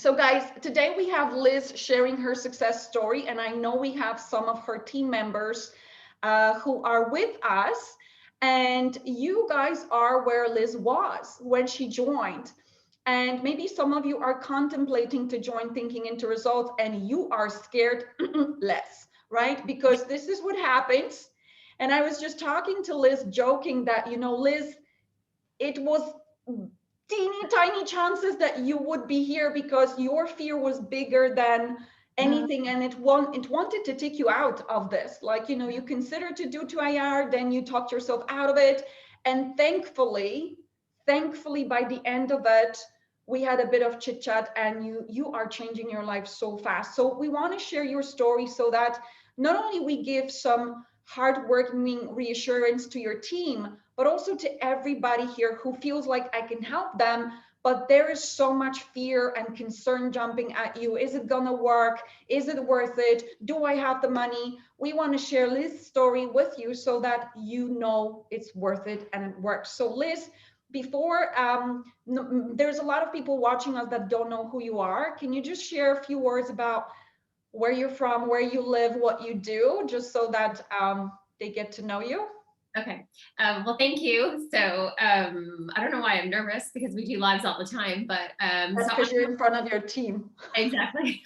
So guys, today we have Liz sharing her success story, and I know we have some of her team members who are with us, and you guys are where Liz was when she joined. And maybe some of you are contemplating to join Thinking into Results and you are scared less, right? Because this is what happens. And I was just talking to Liz, joking that, Liz, it was teeny tiny chances that you would be here because your fear was bigger than anything, and it wanted to take you out of this. Like, you considered to do 2IR, then you talked yourself out of it, and thankfully by the end of it, we had a bit of chit chat, and you are changing your life so fast. So we want to share your story so that not only we give some hardworking reassurance to your team, but also to everybody here who feels like I can help them, but there is so much fear and concern jumping at you. Is it gonna work? Is it worth it? Do I have the money? We want to share Liz's story with you so that you know it's worth it and it works. So Liz, before there's a lot of people watching us that don't know who you are. Can you just share a few words about where you're from, where you live, what you do, just so that they get to know you? Okay. Well, thank you. So I don't know why I'm nervous because we do lives all the time, but that's because you're in front of your team. Exactly.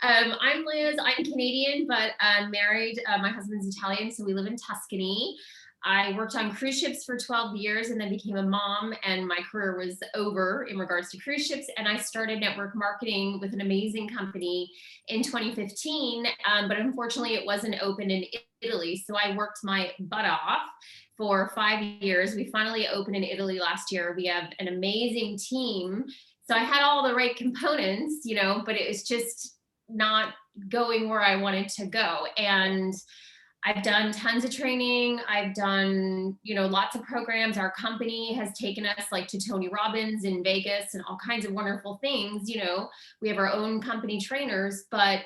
I'm Liz. I'm Canadian, but I'm married. My husband's Italian, so we live in Tuscany. I worked on cruise ships for 12 years and then became a mom, and my career was over in regards to cruise ships. And I started network marketing with an amazing company in 2015, but unfortunately it wasn't open in Italy. So I worked my butt off for 5 years. We finally opened in Italy last year. We have an amazing team. So I had all the right components, but it was just not going where I wanted to go. And I've done tons of training. I've done, lots of programs. Our company has taken us like to Tony Robbins in Vegas and all kinds of wonderful things. We have our own company trainers, but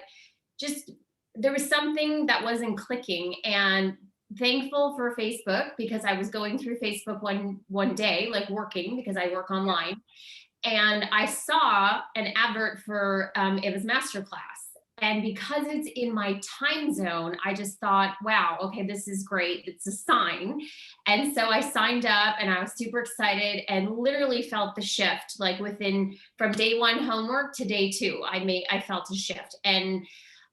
just there was something that wasn't clicking. And thankful for Facebook, because I was going through Facebook one day, like working, because I work online. And I saw an advert for, it was masterclass. And because it's in my time zone, I just thought, wow, okay, this is great. It's a sign. And so I signed up and I was super excited and literally felt the shift, like from day one homework to day two, I felt a shift. And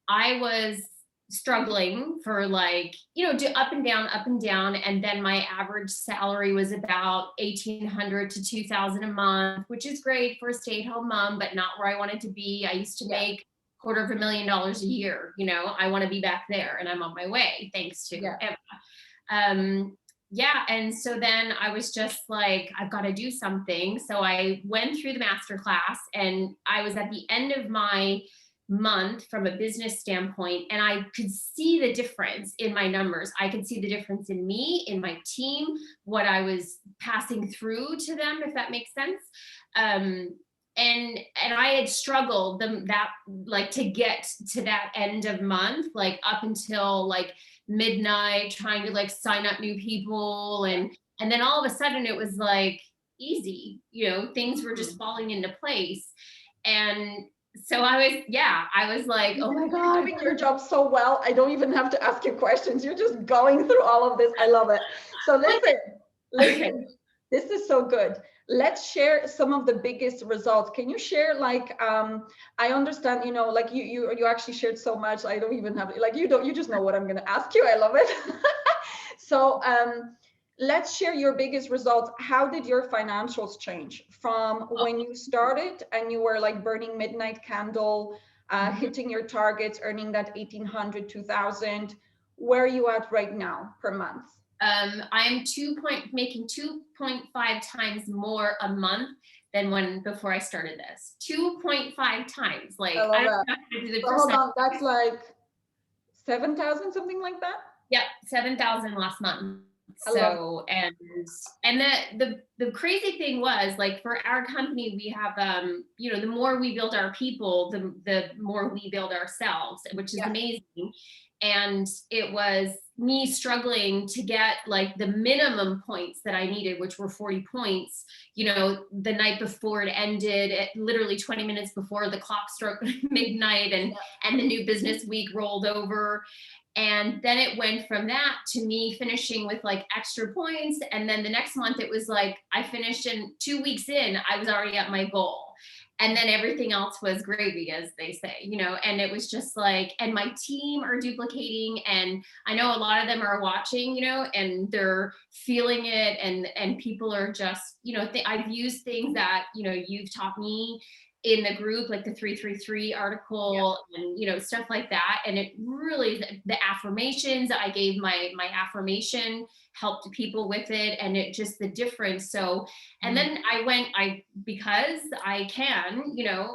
I was struggling for do up and down. And then my average salary was about $1,800 to $2,000 a month, which is great for a stay-at-home mom, but not where I wanted to be. I used to make $250,000 a year. I want to be back there, and I'm on my way, thanks to Eva. And so then I was just like, I've got to do something. So I went through the masterclass, and I was at the end of my month from a business standpoint, and I could see the difference in my numbers. I could see the difference in me, in my team, what I was passing through to them, if that makes sense. And I had struggled to get to that end of month, like up until like midnight, trying to sign up new people. And then all of a sudden it was like easy, things were just falling into place. And so I was like, oh my God. You're doing your job so well. I don't even have to ask you questions. You're just going through all of this. I love it. So listen, okay. This is so good. Let's share some of the biggest results. Can you share, I understand, you actually shared so much. I don't even have, you just know what I'm going to ask you. I love it. So let's share your biggest results. How did your financials change from when you started and you were burning midnight candle, hitting your targets, earning that 1,800, 2,000? Where are you at right now per month? I'm making 2.5 times more a month than before I started this. 2.5 times. I don't know how to do the percent. Hold on, that's like 7,000, something like that? Yep, 7,000 last month. So, and the crazy thing was, for our company, we have, the more we build our people, the more we build ourselves, which is amazing. And it was me struggling to get like the minimum points that I needed, which were 40 points, the night before it ended, at literally 20 minutes before the clock struck midnight, and the new business week rolled over. And then it went from that to me finishing with like extra points. And then the next month it was like I finished, in 2 weeks in, I was already at my goal. And then everything else was gravy, as they say, and it was just like, and my team are duplicating, and I know a lot of them are watching, and they're feeling it, and people are just, I've used things that, you've taught me in the group, like the 333 article, and stuff like that. And it really, the affirmations, I gave my affirmation, helped people with it, and it just, the difference. So, and then because I can,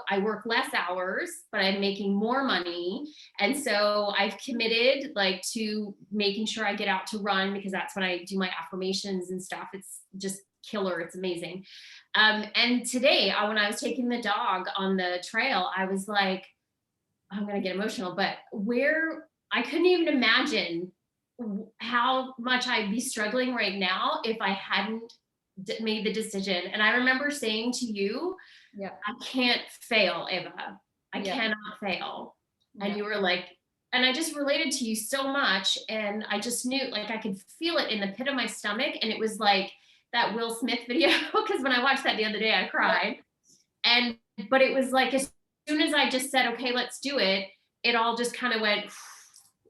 I work less hours, but I'm making more money. And so I've committed like to making sure I get out to run, because that's when I do my affirmations and stuff. It's just killer. It's amazing. And today, when I was taking the dog on the trail, I was like, I'm going to get emotional, but I couldn't even imagine how much I'd be struggling right now if I hadn't made the decision. And I remember saying to you, I can't fail, Eva. I cannot fail. And you were like, and I just related to you so much. And I just knew, like, I could feel it in the pit of my stomach. And it was like that Will Smith video, because when I watched that the other day, I cried. But it was like, as soon as I just said, okay, let's do it, it all just kind of went,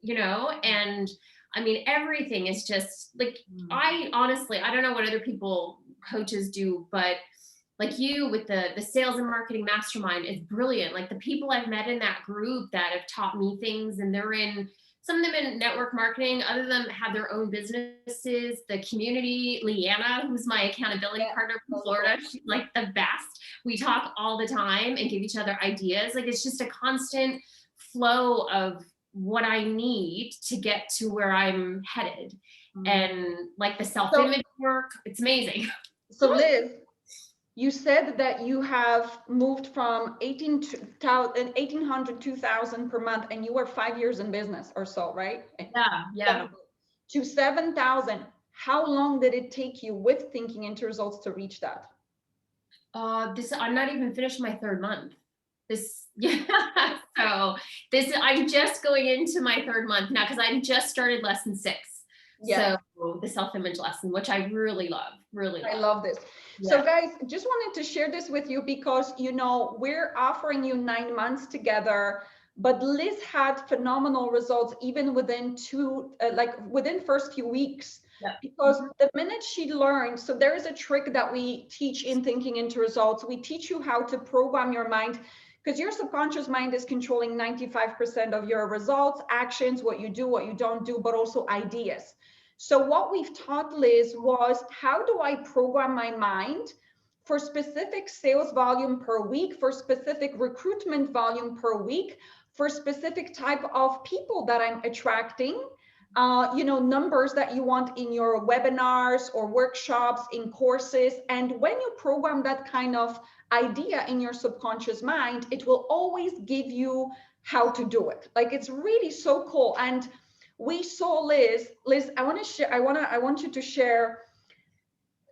and I mean, everything is just like, I honestly, I don't know what other coaches do, but like you with the sales and marketing mastermind is brilliant. Like the people I've met in that group that have taught me things, and they're in, some of them in network marketing, other of them have their own businesses. The community, Leanna, who's my accountability partner from Florida, she's like the best. We talk all the time and give each other ideas. Like it's just a constant flow of what I need to get to where I'm headed. And like the self-image work, it's amazing. So Liz, you said that you have moved from 1,800, 2,000 per month, and you were 5 years in business or so, right? Yeah. To 7,000. How long did it take you with thinking into results to reach that? I'm not even finished my 3rd month. So I'm just going into my 3rd month now, because I just started lesson 6. So the self-image lesson, which I really love, I love this. So guys, just wanted to share this with you because, we're offering you 9 months together, but Liz had phenomenal results even within within first few weeks, because the minute she learned, so there is a trick that we teach in thinking into results. We teach you how to program your mind, because your subconscious mind is controlling 95% of your results, actions, what you do, what you don't do, but also ideas. So what we've taught Liz was, how do I program my mind for specific sales volume per week, for specific recruitment volume per week, for specific type of people that I'm attracting, numbers that you want in your webinars or workshops, in courses. And when you program that kind of idea in your subconscious mind, it will always give you how to do it. Like, it's really so cool. And we saw Liz, I want you to share,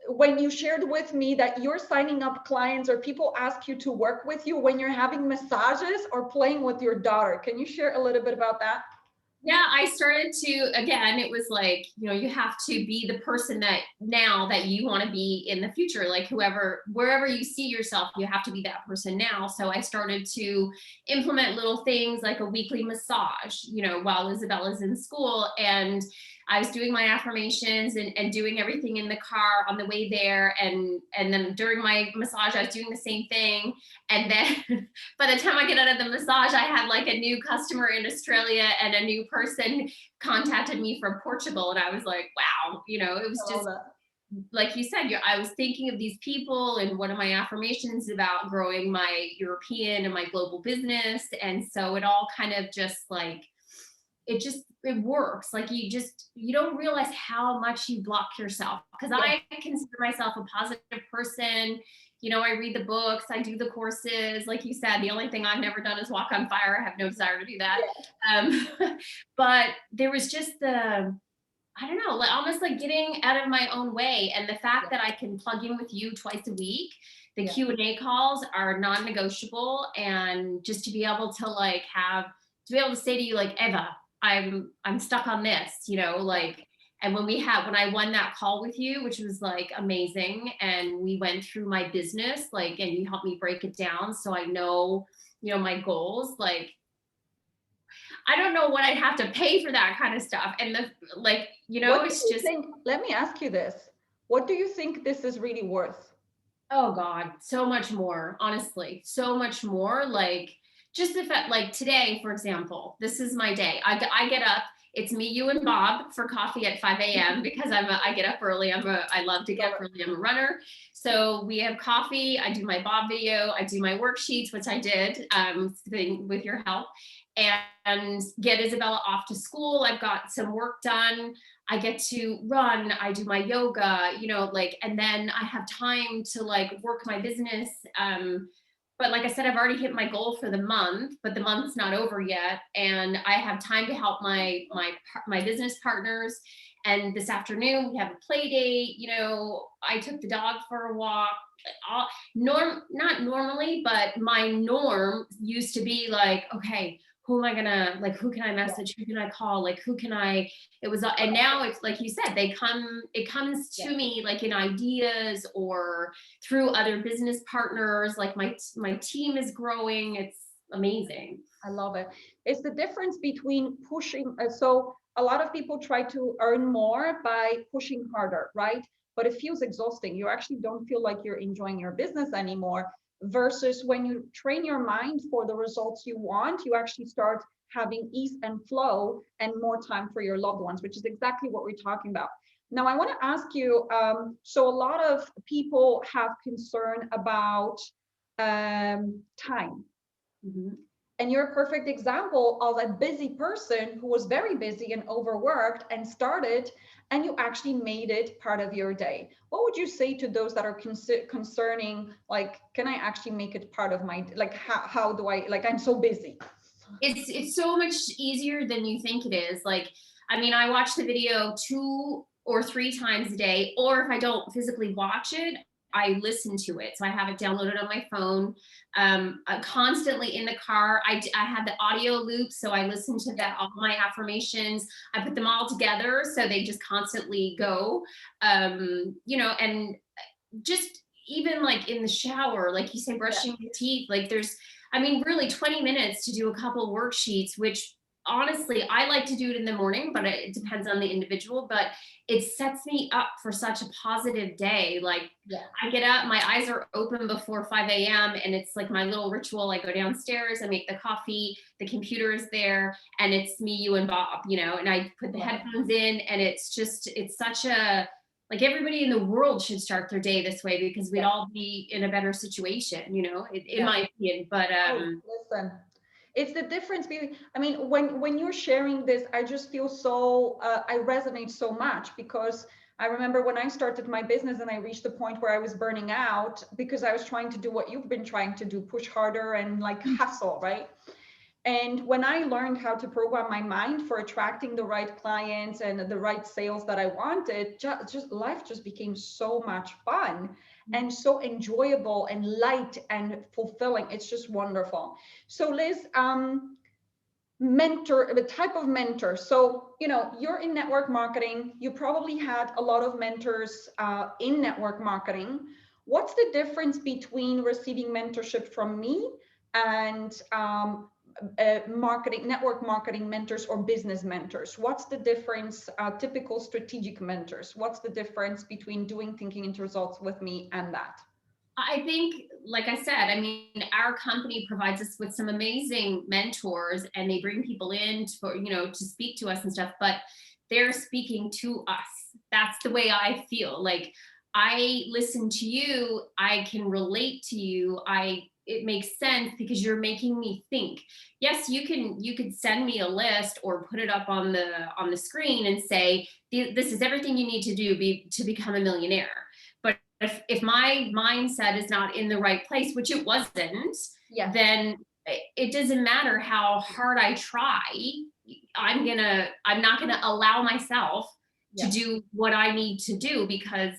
when you shared with me that you're signing up clients or people ask you to work with you when you're having massages or playing with your daughter. Can you share a little bit about that? Yeah, I started to, again, it was like, you have to be the person that you want to be in the future, like wherever you see yourself, you have to be that person now. So I started to implement little things like a weekly massage, while Isabella's in school, and I was doing my affirmations and doing everything in the car on the way there. And then during my massage, I was doing the same thing. And then by the time I get out of the massage, I had like a new customer in Australia, and a new person contacted me from Portugal. And I was like, wow, it was just, like you said, I was thinking of these people, and one of my affirmations about growing my European and my global business. And so it all kind of just like, it works. Like you don't realize how much you block yourself, because I consider myself a positive person. I read the books, I do the courses. Like you said, the only thing I've never done is walk on fire. I have no desire to do that. Um, but there was just I don't know, like almost like getting out of my own way. And the fact that I can plug in with you twice a week, the Yeah. Q&A calls are non-negotiable. And just to be able to to be able to say to you, like, Eva, I'm stuck on this, like, and when I won that call with you, which was like amazing, and we went through my business, like, and you helped me break it down so I know, my goals, like, I don't know what I'd have to pay for that kind of stuff. And What do it's you just, think? Let me ask you this. What do you think this is really worth? oh God, so much more, honestly, so much more. Like, just the fact, like today, for example, this is my day. I get up, it's me, you, and Bob for coffee at 5 a.m. because I get up early. I love to get up early. I'm a runner. So we have coffee. I do my Bob video. I do my worksheets, which I did with your help, and get Isabella off to school. I've got some work done. I get to run, I do my yoga, and then I have time to like work my business. But like I said, I've already hit my goal for the month, but the month's not over yet. And I have time to help my business partners. And this afternoon we have a play date. I took the dog for a walk. Not normally, but my norm used to be like, okay, who can I message? Who can I call? Like, and now it's like you said, it comes to me like in ideas or through other business partners. Like my team is growing. It's amazing. I love it. It's the difference between pushing. So a lot of people try to earn more by pushing harder, right? But it feels exhausting. You actually don't feel like you're enjoying your business anymore. Versus when you train your mind for the results you want, you actually start having ease and flow and more time for your loved ones, which is exactly what we're talking about. Now, I want to ask you, so a lot of people have concern about time. Mm-hmm. And you're a perfect example of a busy person who was very busy and overworked and started, and you actually made it part of your day. What would you say to those that are concerning, like, can I actually make it part of my, like, how do I, like, I'm so busy? It's so much easier than you think it is. Like, I mean, I watch the video 2 or 3 times a day, or if I don't physically watch it, I listen to it. So I have it downloaded on my phone, constantly in the car. I have the audio loop, so I listen to that, all my affirmations. I put them all together, so they just constantly go, and just even like in the shower, like you say, brushing your teeth, like really 20 minutes to do a couple worksheets, which honestly, I like to do it in the morning, but it depends on the individual, but it sets me up for such a positive day. Like I get up, my eyes are open before 5 a.m. and it's like my little ritual. I go downstairs, I make the coffee, the computer is there, and it's me, you, and Bob, and I put the headphones in, and it's such a, like, everybody in the world should start their day this way, because we'd all be in a better situation, in my opinion. But listen, it's the difference between, I mean, when you're sharing this, I just feel so, I resonate so much, because I remember when I started my business and I reached the point where I was burning out because I was trying to do what you've been trying to do, push harder and like hustle, right? And when I learned how to program my mind for attracting the right clients and the right sales that I wanted, just life just became so much fun and so enjoyable and light and fulfilling. It's just wonderful. So Liz, mentor, the type of mentor. So, you're in network marketing. You probably had a lot of mentors in network marketing. What's the difference between receiving mentorship from me and network marketing mentors or business mentors? What's the difference? Typical strategic mentors. What's the difference between doing thinking into results with me and that? I think, like I said, I mean, our company provides us with some amazing mentors, and they bring people in to speak to us and stuff, but they're speaking to us. That's the way I feel. Like, I listen to you, I can relate to you, it makes sense because you're making me think. Yes, you could send me a list or put it up on the screen and say, this is everything you need to do to become a millionaire. But if my mindset is not in the right place, which it wasn't, Yeah. then it doesn't matter how hard I try. I'm not gonna allow myself to Yeah. do what I need to do, because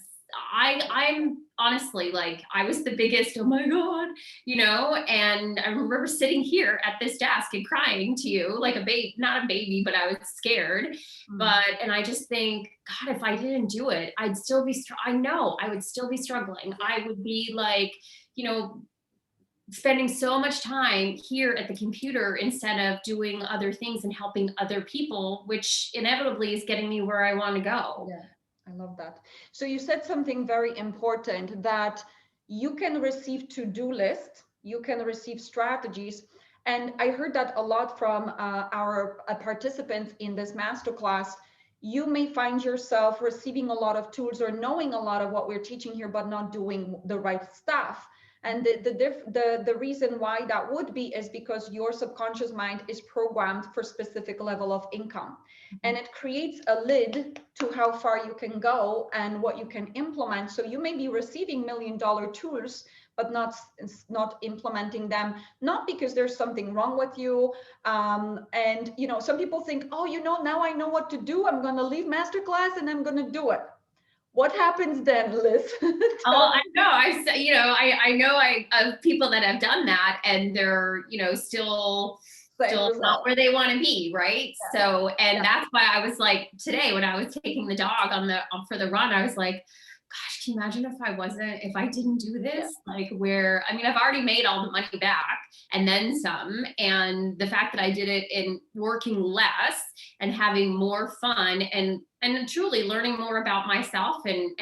I'm honestly like, I was the biggest, oh my God, and I remember sitting here at this desk and crying to you like a baby, not a baby, but I was scared. And I just think, God, if I didn't do it, I'd still be, I know I would still be struggling. I would be like, you know, spending so much time here at the computer instead of doing other things and helping other people, which inevitably is getting me where I want to go. Yeah, I love that. So you said something very important, that you can receive to-do lists, you can receive strategies. And I heard that a lot from our participants in this masterclass. You may find yourself receiving a lot of tools or knowing a lot of what we're teaching here, but not doing the right stuff. And the reason why that would be is because your subconscious mind is programmed for specific level of income. And it creates a lid to how far you can go and what you can implement. So you may be receiving $1 million tools, but not implementing them, not because there's something wrong with you. And some people think, oh, now I know what to do. I'm going to leave masterclass and I'm going to do it. What happens then, Liz? Oh, I know. I know of people that have done that, and they're, still not where they want to be, right? Yeah. So, and that's why I was like, today when I was taking the dog for the run, I was like, gosh, can you imagine if I didn't do this? Yeah. Like I've already made all the money back and then some. And the fact that I did it in working less and having more fun and truly learning more about myself and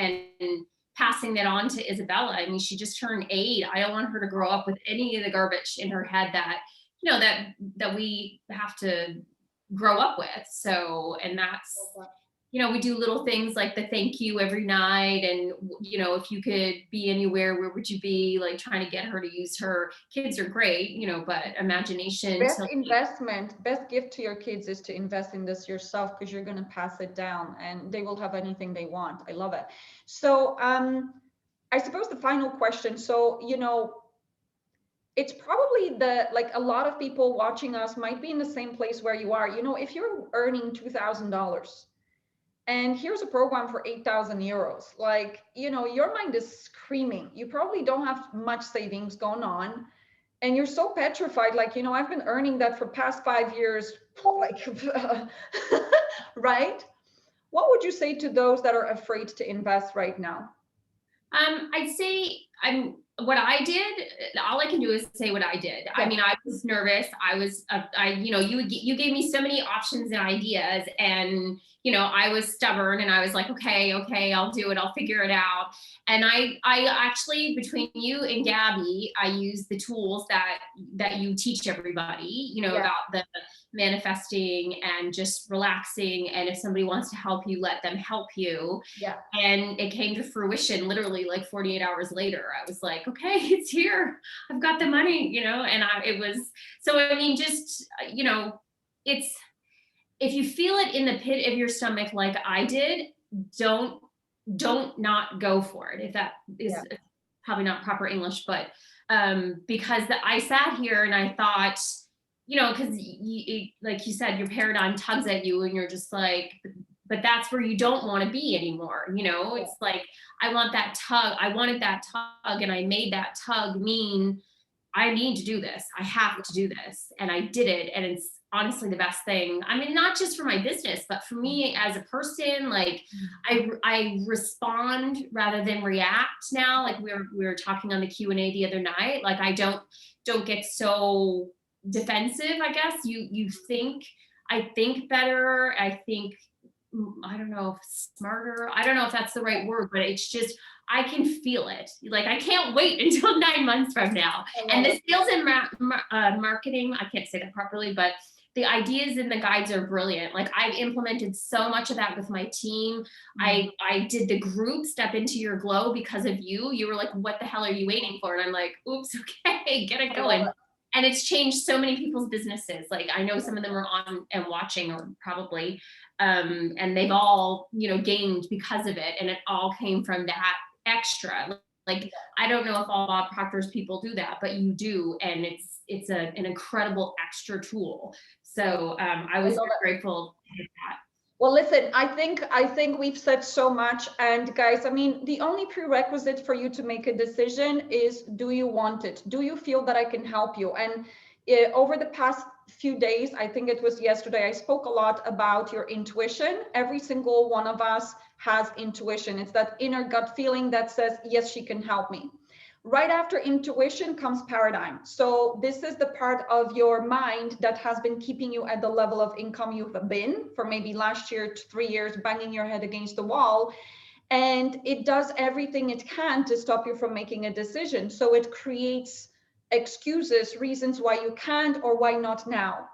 passing that on to Isabella. I mean, she just turned 8. I don't want her to grow up with any of the garbage in her head that, that we have to grow up with. So, and that's, we do little things like the thank you every night. And, if you could be anywhere, where would you be? Like trying to get her to use her, kids are great, but imagination. Best gift to your kids is to invest in this yourself, because you're going to pass it down and they will have anything they want. I love it. So I suppose the final question. So, it's probably a lot of people watching us might be in the same place where you are. If you're earning $2,000 and here's a program for 8,000 euros, your mind is screaming. You probably don't have much savings going on. And you're so petrified, I've been earning that for past 5 years, right? What would you say to those that are afraid to invest right now? I'd say what I did, all I can do is say what I did. Yeah. I mean, I was nervous. You gave me so many options and ideas, and, I was stubborn and I was like, okay, I'll do it. I'll figure it out. And I actually, between you and Gabby, I use the tools that you teach everybody, about the manifesting and just relaxing. And if somebody wants to help you, let them help you. Yeah. And it came to fruition literally like 48 hours later. I was like, okay, it's here. I've got the money, and just, it's, if you feel it in the pit of your stomach, like I did, don't not go for it. If that is probably not proper English, but because I sat here and I thought, because like you said, your paradigm tugs at you and you're just like, but that's where you don't want to be anymore. It's like, I wanted that tug, and I made that tug mean I need to do this. I have to do this. And I did it. And it's honestly the best thing. I mean, not just for my business, but for me as a person, like I respond rather than react now. Like we were talking on the Q&A the other night, like I don't get so defensive, I guess. I think better. I don't know if smarter. I don't know if that's the right word, but it's just, I can feel it. Like I can't wait until 9 months from now. And the sales and marketing, I can't say that properly, but the ideas and the guides are brilliant. Like I've implemented so much of that with my team. I did the group Step Into Your Glow because of you. You were like, what the hell are you waiting for? And I'm like, oops, okay, get it going. And it's changed so many people's businesses. Like I know some of them are on and watching, or probably, and they've all, gained because of it. And it all came from that extra. Like, I don't know if all Bob Proctor's people do that, but you do, and it's an incredible extra tool. So I was very grateful for that. Well, listen, I think we've said so much. And guys, I mean, the only prerequisite for you to make a decision is, do you want it? Do you feel that I can help you? And over the past few days, I think it was yesterday, I spoke a lot about your intuition. Every single one of us has intuition. It's that inner gut feeling that says, yes, she can help me. Right after intuition comes paradigm. So this is the part of your mind that has been keeping you at the level of income you've been for maybe last year to 3 years, banging your head against the wall. And it does everything it can to stop you from making a decision. So it creates excuses, reasons why you can't or why not now.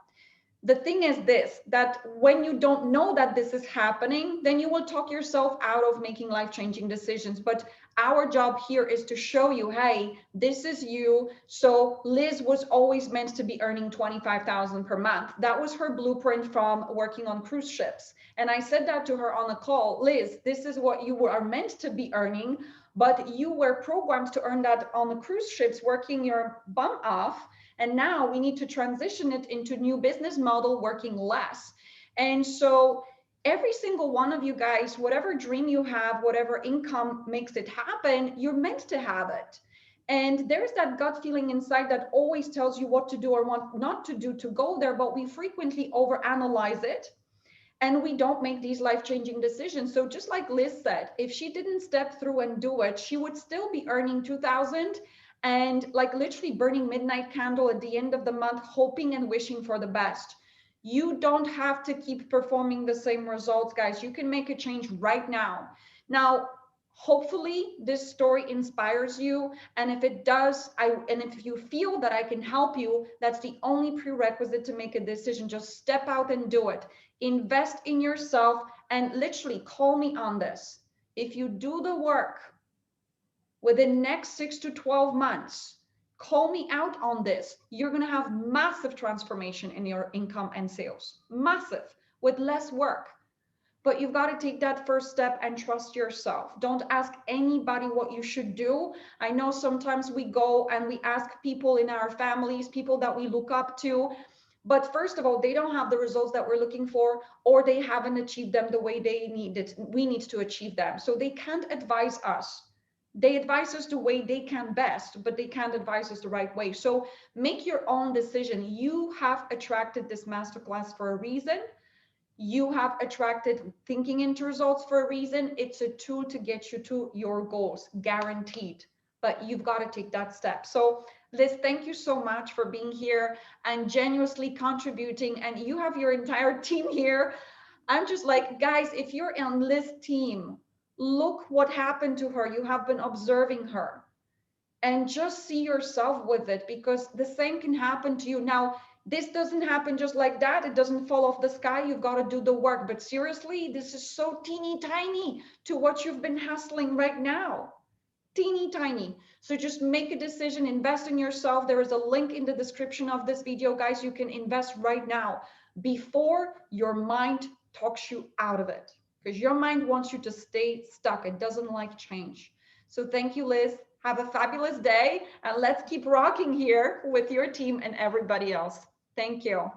The thing is this, that when you don't know that this is happening, then you will talk yourself out of making life-changing decisions. But our job here is to show you, hey, this is you. So Liz was always meant to be earning 25,000 per month. That was her blueprint from working on cruise ships. And I said that to her on a call, Liz, this is what you are meant to be earning, but you were programmed to earn that on the cruise ships, working your bum off. And now we need to transition it into new business model, working less. And so every single one of you guys, whatever dream you have, whatever income makes it happen, you're meant to have it. And there's that gut feeling inside that always tells you what to do or what not to do to go there, but we frequently overanalyze it and we don't make these life-changing decisions. So just like Liz said, if she didn't step through and do it, she would still be earning 2,000 and like literally burning midnight candle at the end of the month, hoping and wishing for the best. You don't have to keep performing the same results, guys. You can make a change right now. Now, hopefully this story inspires you. And if it does, and if you feel that I can help you, that's the only prerequisite to make a decision. Just step out and do it. Invest in yourself and literally call me on this. If you do the work, within next 6 to 12 months, call me out on this. You're going to have massive transformation in your income and sales, massive, with less work. But you've got to take that first step and trust yourself. Don't ask anybody what you should do. I know sometimes we go and we ask people in our families, people that we look up to, but first of all, they don't have the results that we're looking for, or they haven't achieved them the way they need it. We need to achieve them. So they can't advise us. They advise us the way they can best, but they can't advise us the right way. So make your own decision. You have attracted this masterclass for a reason. You have attracted thinking into results for a reason. It's a tool to get you to your goals, guaranteed. But you've got to take that step. So Liz, thank you so much for being here and genuinely contributing. And you have your entire team here. I'm just like, guys, if you're on Liz's team, look what happened to her. You have been observing her. And just see yourself with it, because the same can happen to you. Now, this doesn't happen just like that. It doesn't fall off the sky. You've got to do the work. But seriously, this is so teeny tiny to what you've been hustling right now. Teeny tiny. So just make a decision, invest in yourself. There is a link in the description of this video, guys. You can invest right now before your mind talks you out of it, because your mind wants you to stay stuck. It doesn't like change. So thank you, Liz. Have a fabulous day, and let's keep rocking here with your team and everybody else. Thank you.